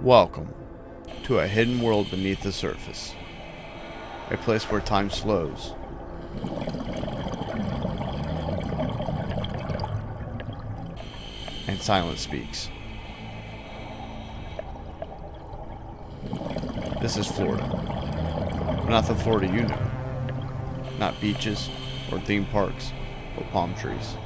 Welcome to a hidden world beneath the surface. A place where time slows. And silence speaks. This is Florida. But not the Florida you know. Not beaches or theme parks or palm trees.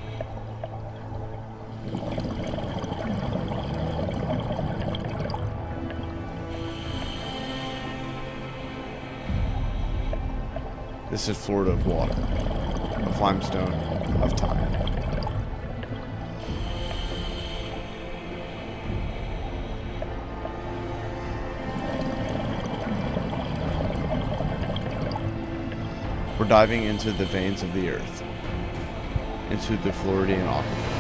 This is Florida of water, of limestone, of time. We're diving into the veins of the earth, into the Floridan Aquifer.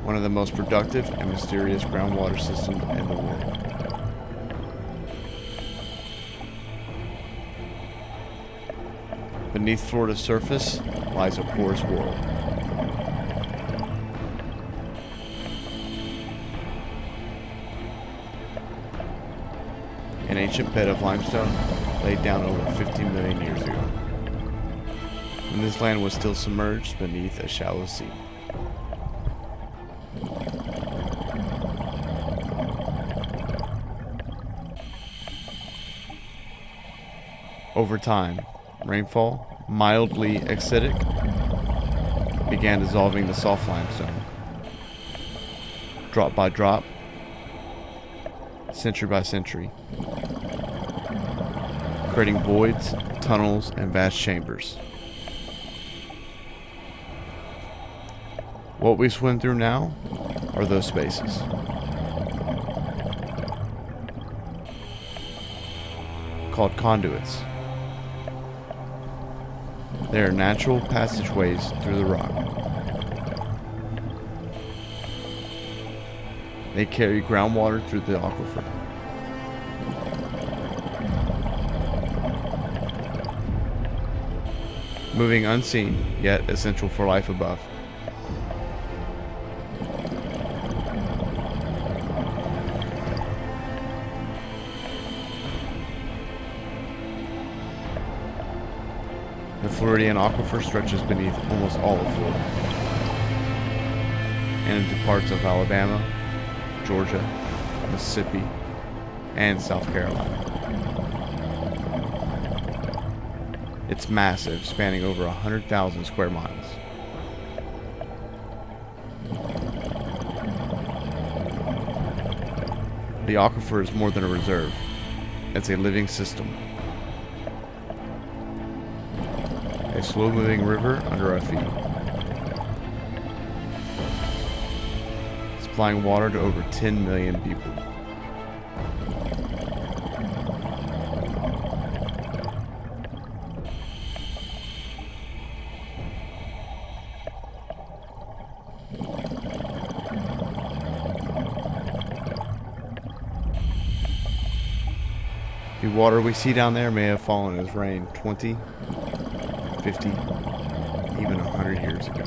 One of the most productive and mysterious groundwater systems in the world. Beneath Florida's surface lies a porous world. An ancient bed of limestone laid down over 50 million years ago, when this land was still submerged beneath a shallow sea. Over time, rainfall, mildly acidic, began dissolving the soft limestone. Drop by drop, century by century, creating voids, tunnels, and vast chambers. What we swim through now are those spaces. Called conduits. They are natural passageways through the rock. They carry groundwater through the aquifer. Moving unseen, yet essential for life above. The Floridan Aquifer stretches beneath almost all of Florida, and into parts of Alabama, Georgia, Mississippi, and South Carolina. It's massive, spanning over 100,000 square miles. The aquifer is more than a reserve. It's a living system. A slow-moving river under our feet, supplying water to over 10 million people. The water we see down there may have fallen as rain 20, 50, even 100 years ago.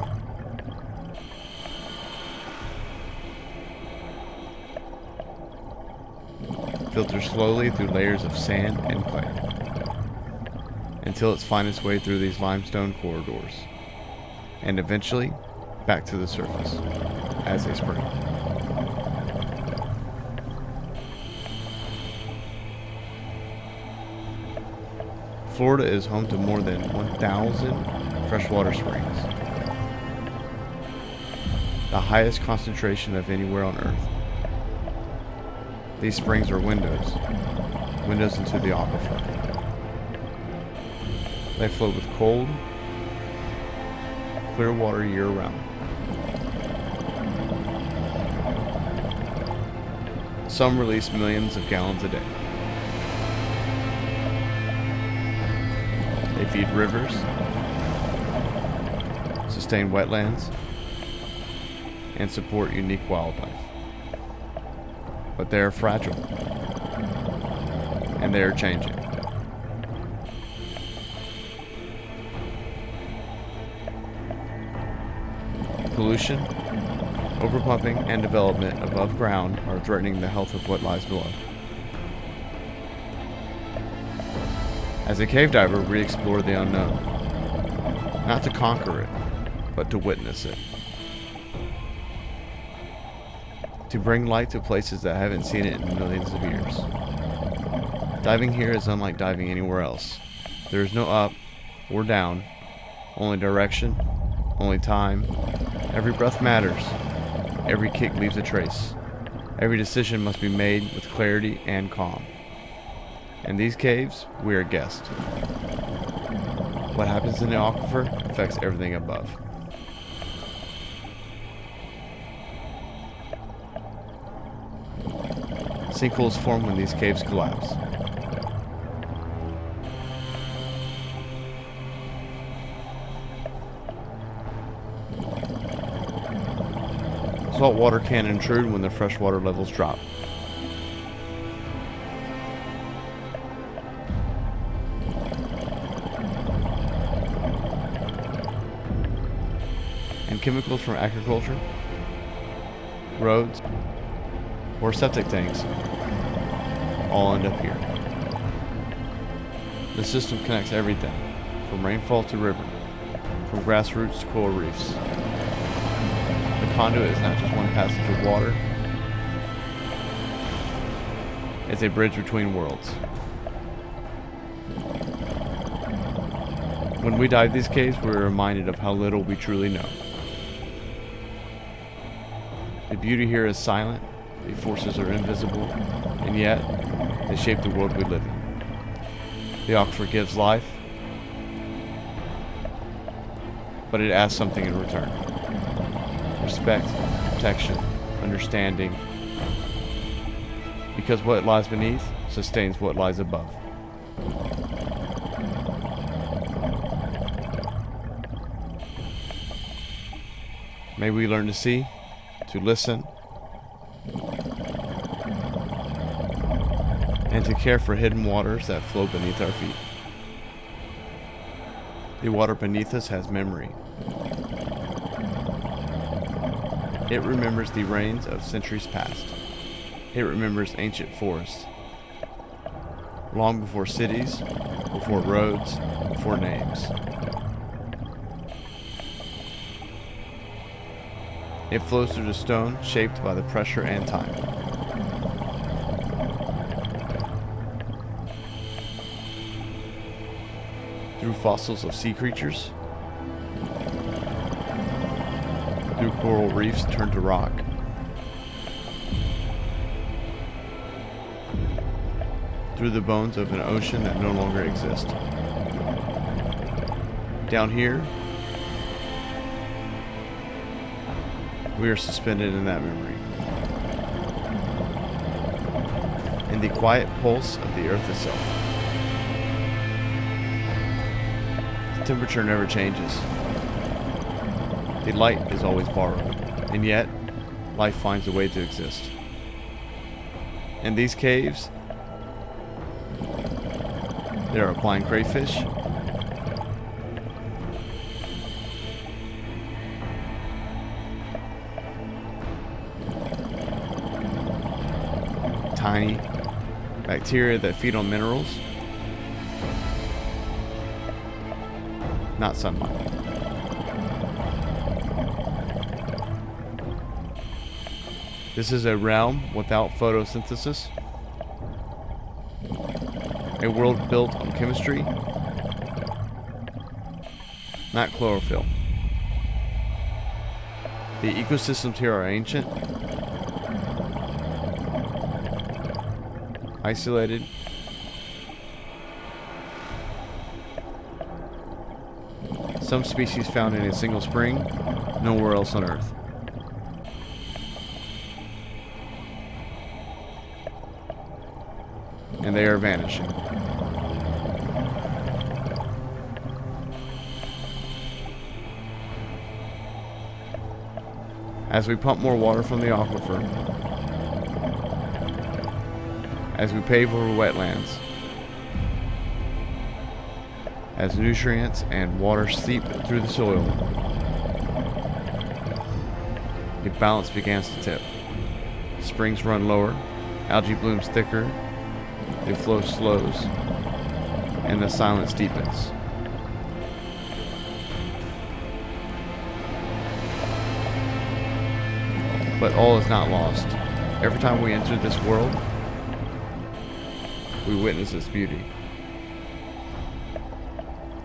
Filters slowly through layers of sand and clay, until it's finds its way through these limestone corridors, and eventually back to the surface as a spring. Florida is home to more than 1,000 freshwater springs, the highest concentration of anywhere on Earth. These springs are windows into the aquifer. They flow with cold, clear water year-round. Some release millions of gallons a day. They feed rivers, sustain wetlands, and support unique wildlife. But they are fragile, and they are changing. Pollution, overpumping, and development above ground are threatening the health of what lies below. As a cave diver, we explore the unknown. Not to conquer it, but to witness it. To bring light to places that haven't seen it in millions of years. Diving here is unlike diving anywhere else. There is no up or down, only direction, only time. Every breath matters. Every kick leaves a trace. Every decision must be made with clarity and calm. In these caves, we are guests. What happens in the aquifer affects everything above. Sinkholes form when these caves collapse. Salt water can intrude when the freshwater levels drop. And chemicals from agriculture, roads, or septic tanks all end up here. The system connects everything, from rainfall to river, from grassroots to coral reefs. The conduit is not just one passage of water, it's a bridge between worlds. When we dive these caves, we are reminded of how little we truly know. The beauty here is silent, the forces are invisible, and yet they shape the world we live in. The aquifer gives life, but it asks something in return. Respect, protection, understanding, because what lies beneath sustains what lies above. May we learn to see, to listen, and to care for hidden waters that flow beneath our feet. The water beneath us has memory. It remembers the rains of centuries past. It remembers ancient forests. Long before cities, before roads, before names. It flows through the stone, shaped by the pressure and time. Through fossils of sea creatures, through coral reefs turned to rock, through the bones of an ocean that no longer exists. Down here, we are suspended in that memory. In the quiet pulse of the earth itself. The temperature never changes. The light is always borrowed, and yet life finds a way to exist. In these caves, there are blind crayfish, tiny bacteria that feed on minerals, not sunlight. This is a realm without photosynthesis, a world built on chemistry, not chlorophyll. The ecosystems here are ancient, isolated, some species found in a single spring, nowhere else on Earth. And they are vanishing. As we pump more water from the aquifer, as we pave over wetlands, as nutrients and water seep through the soil, the balance begins to tip. Springs run lower, algae blooms thicker, the flow slows, and the silence deepens. But all is not lost. Every time we enter this world, we witness its beauty.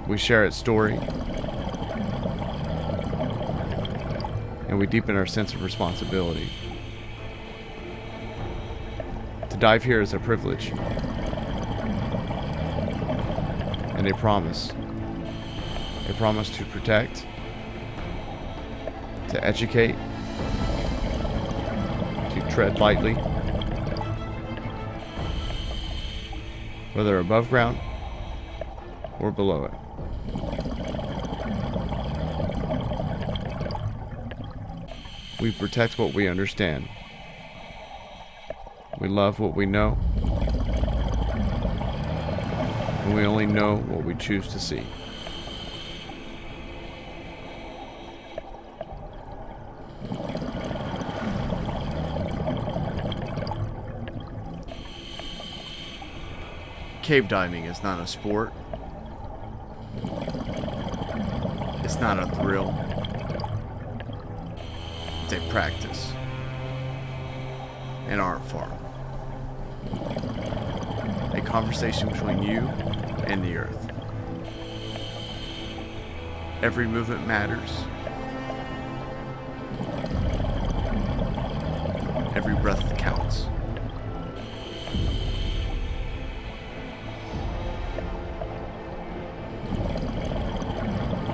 We share its story, and we deepen our sense of responsibility. To dive here is a privilege and a promise to protect, to educate, to tread lightly, whether above ground or below it. We protect what we understand. We love what we know. And we only know what we choose to see. Cave diving is not a sport. It's not a thrill. It's a practice. An art form. A conversation between you and the earth. Every movement matters. Every breath counts.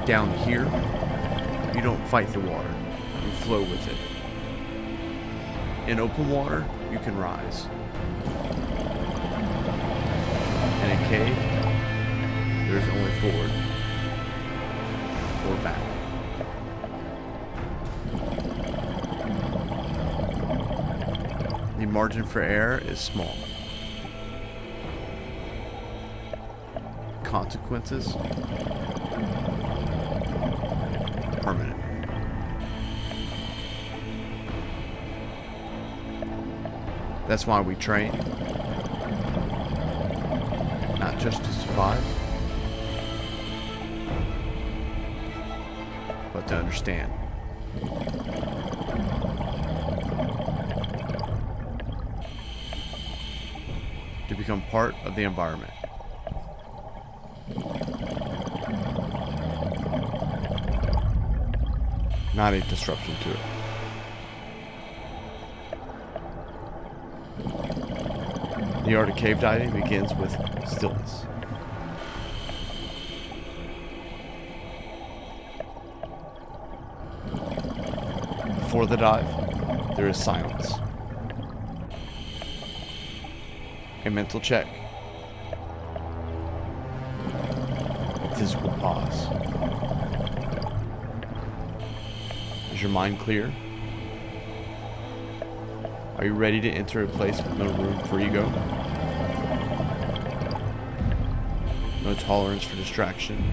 Down here, you don't fight the water, you flow with it. In open water, you can rise. In a cave, there's only forward or back. The margin for error is small. Consequences permanent. That's why we train. Not just to survive, but to understand. To become part of the environment. Not a disruption to it. The art of cave diving begins with stillness. Before the dive, there is silence. A mental check. A physical pause. Is your mind clear? Are you ready to enter a place with no room for ego? No tolerance for distraction?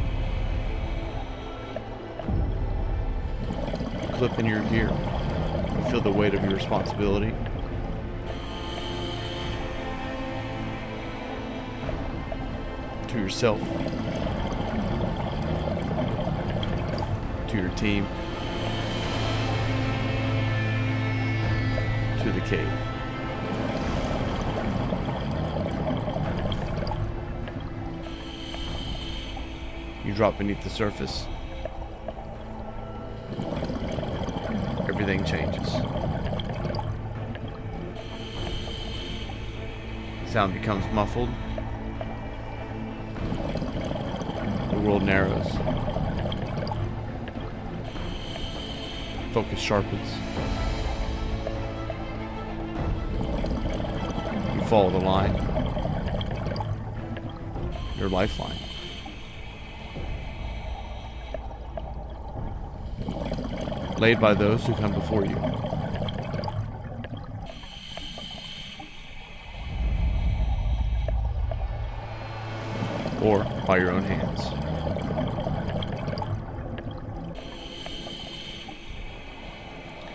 You clip in your gear. You feel the weight of your responsibility. To yourself. To your team. To the cave. You drop beneath the surface. Everything changes. Sound becomes muffled. The world narrows. Focus sharpens. Follow the line, your lifeline. Laid by those who come before you. Or by your own hands.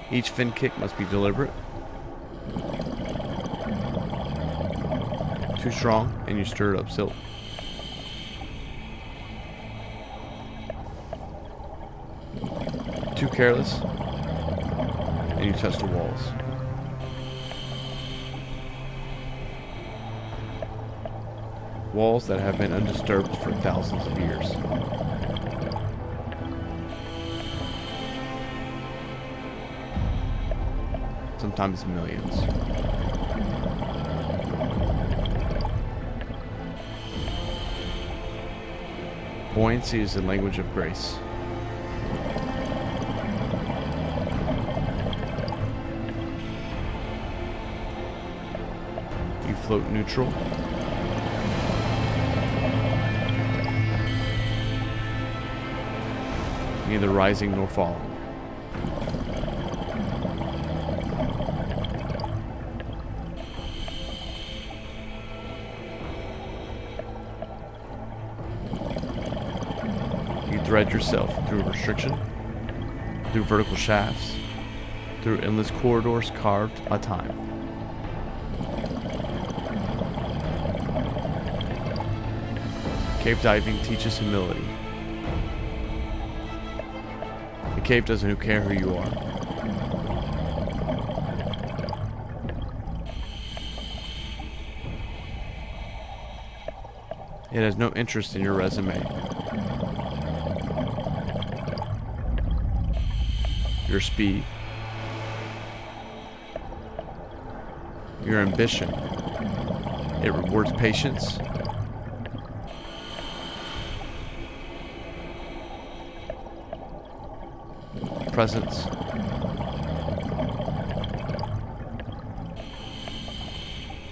Each fin kick must be deliberate. Too strong, and you stir it up silt. Too careless, and you touch the walls. Walls that have been undisturbed for thousands of years. Sometimes millions. Buoyancy is the language of grace. You float neutral. Neither rising nor falling. You thread yourself through restriction, through vertical shafts, through endless corridors carved by time. Cave diving teaches humility. The cave doesn't care who you are. It has no interest in your resume, your speed, your ambition. It rewards patience, presence,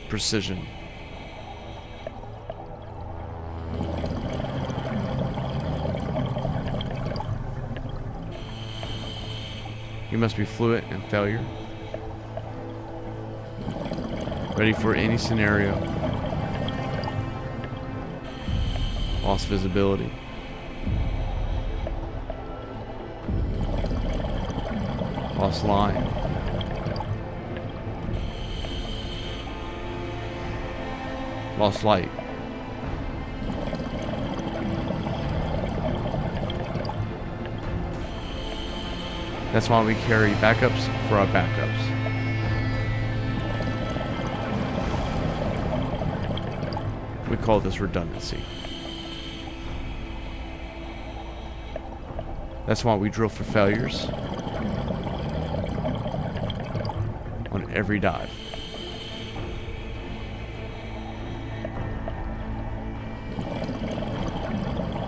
precision. You must be fluent in failure, ready for any scenario. Lost visibility. Lost line. Lost light. That's why we carry backups for our backups. We call this redundancy. That's why we drill for failures on every dive.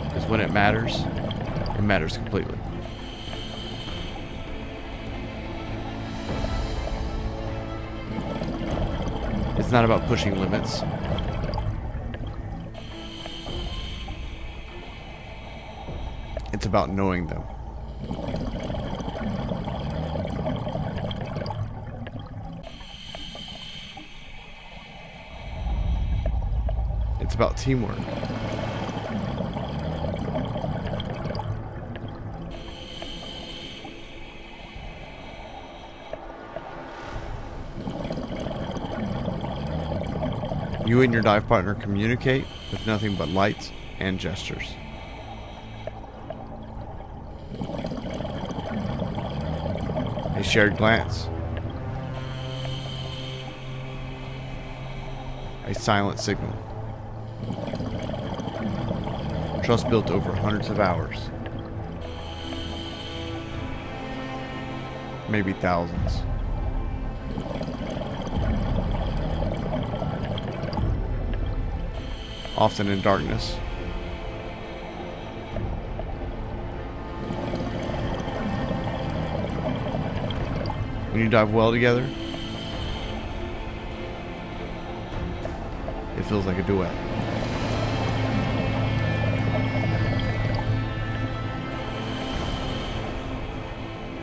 Because when it matters completely. It's not about pushing limits. It's about knowing them. It's about teamwork. You and your dive partner communicate with nothing but lights and gestures. A shared glance. A silent signal. Trust built over hundreds of hours. Maybe thousands. Often in darkness. When you dive well together, it feels like a duet.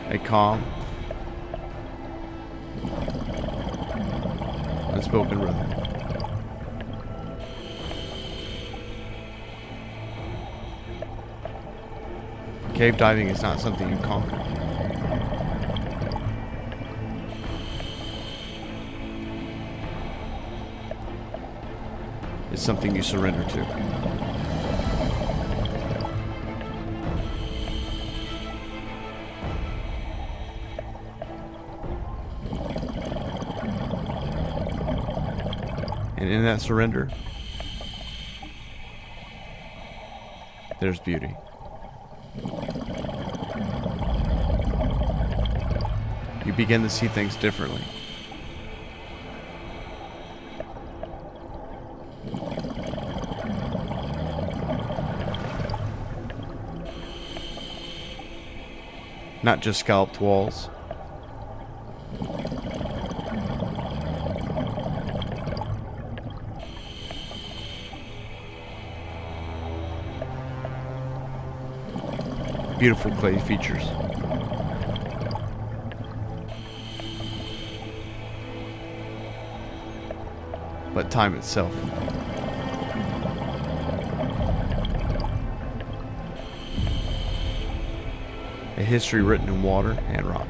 A calm, unspoken rhythm. Cave diving is not something you conquer. is something you surrender to. And in that surrender, there's beauty. You begin to see things differently. Not just scalloped walls. Beautiful clay features. But time itself. A history written in water and rock.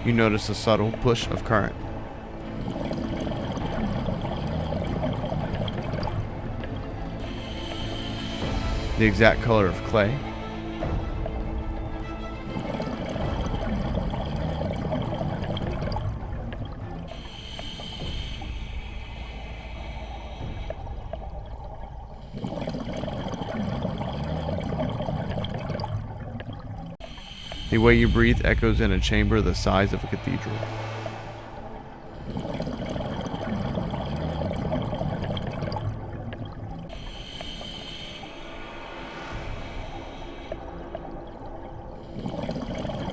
You notice a subtle push of current. The exact color of clay. The way you breathe echoes in a chamber the size of a cathedral.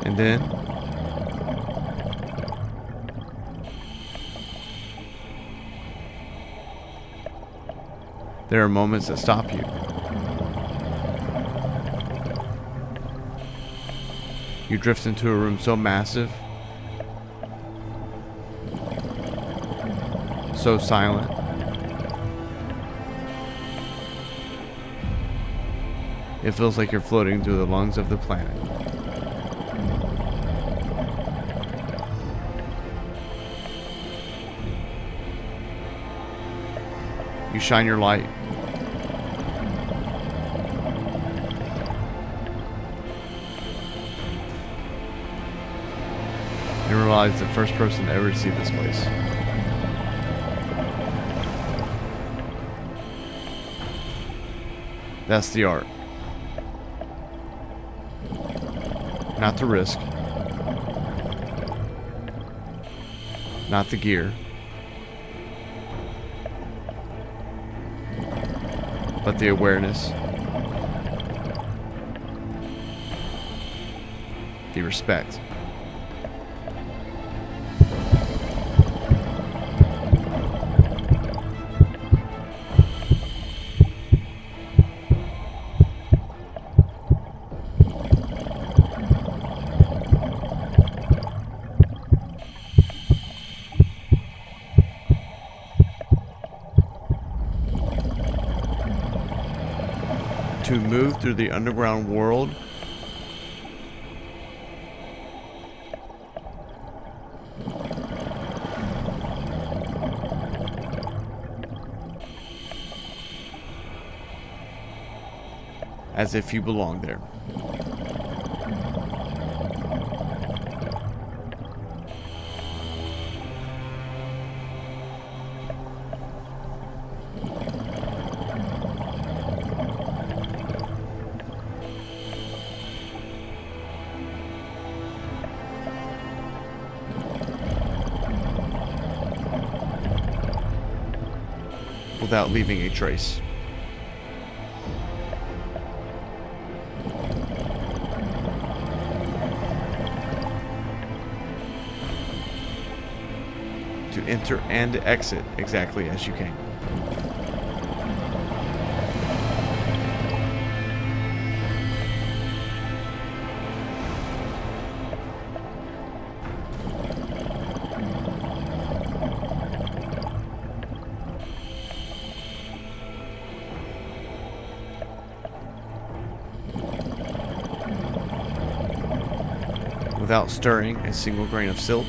And then, there are moments that stop you. You drift into a room so massive, so silent, it feels like you're floating through the lungs of the planet. You shine your light. You realize the first person to ever see this place. That's the art. Not the risk. Not the gear. But the awareness. The respect. To move through the underground world as if you belong there. Without leaving a trace. to enter and exit exactly as you came. Without stirring a single grain of silt,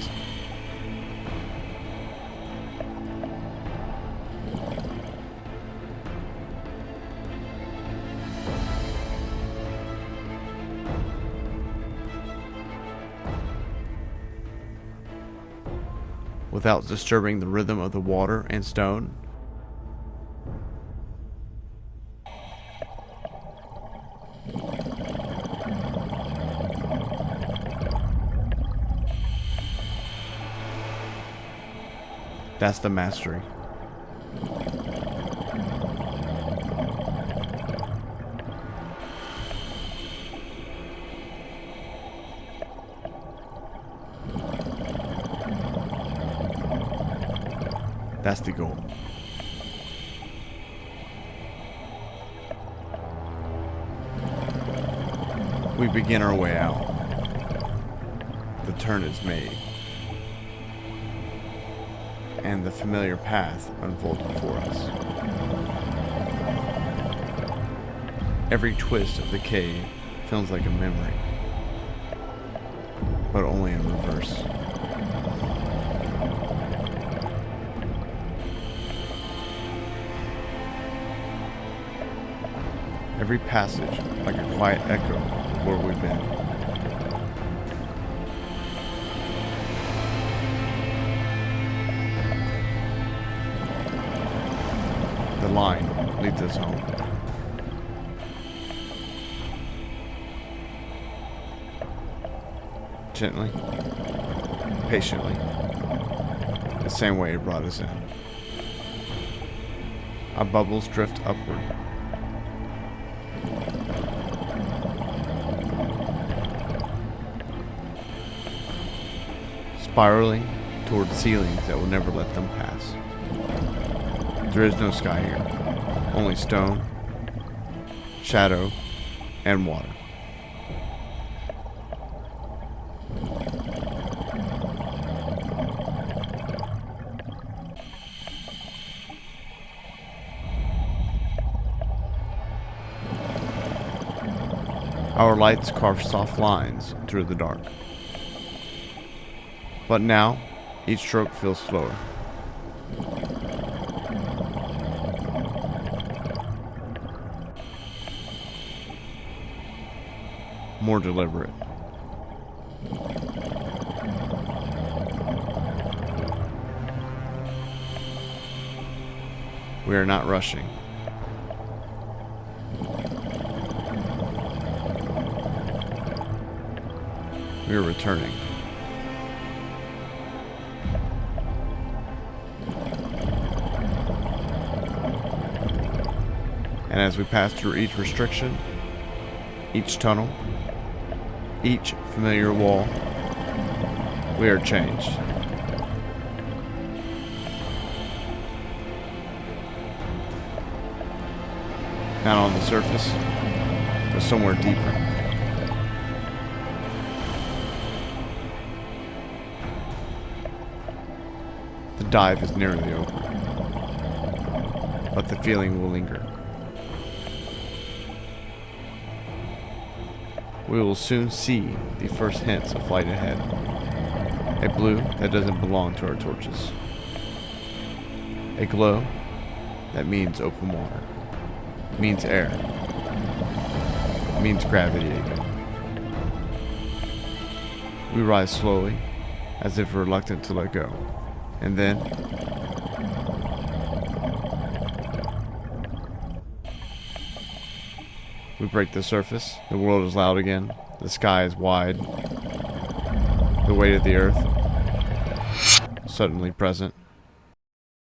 without disturbing the rhythm of the water and stone, that's the mastery. That's the goal. We begin our way out. The turn is made, and the familiar path unfolds before us. Every twist of the cave feels like a memory, but only in reverse. Every passage like a quiet echo of where we've been. The line leads us home. Gently, patiently, the same way it brought us in. Our bubbles drift upward. Spiraling toward ceilings that will never let them pass. There is no sky here, only stone, shadow, and water. Our lights carve soft lines through the dark. But now, each stroke feels slower. More deliberate. We are not rushing. We are returning. And as we pass through each restriction, each tunnel, each familiar wall, we are changed. Not on the surface, but somewhere deeper. The dive is nearly over, but the feeling will linger. We will soon see the first hints of light ahead. A blue that doesn't belong to our torches. A glow that means open water. Means air. Means gravity again. We rise slowly, as if reluctant to let go. And then we break the surface. The world is loud again. The sky is wide. The weight of the earth suddenly present.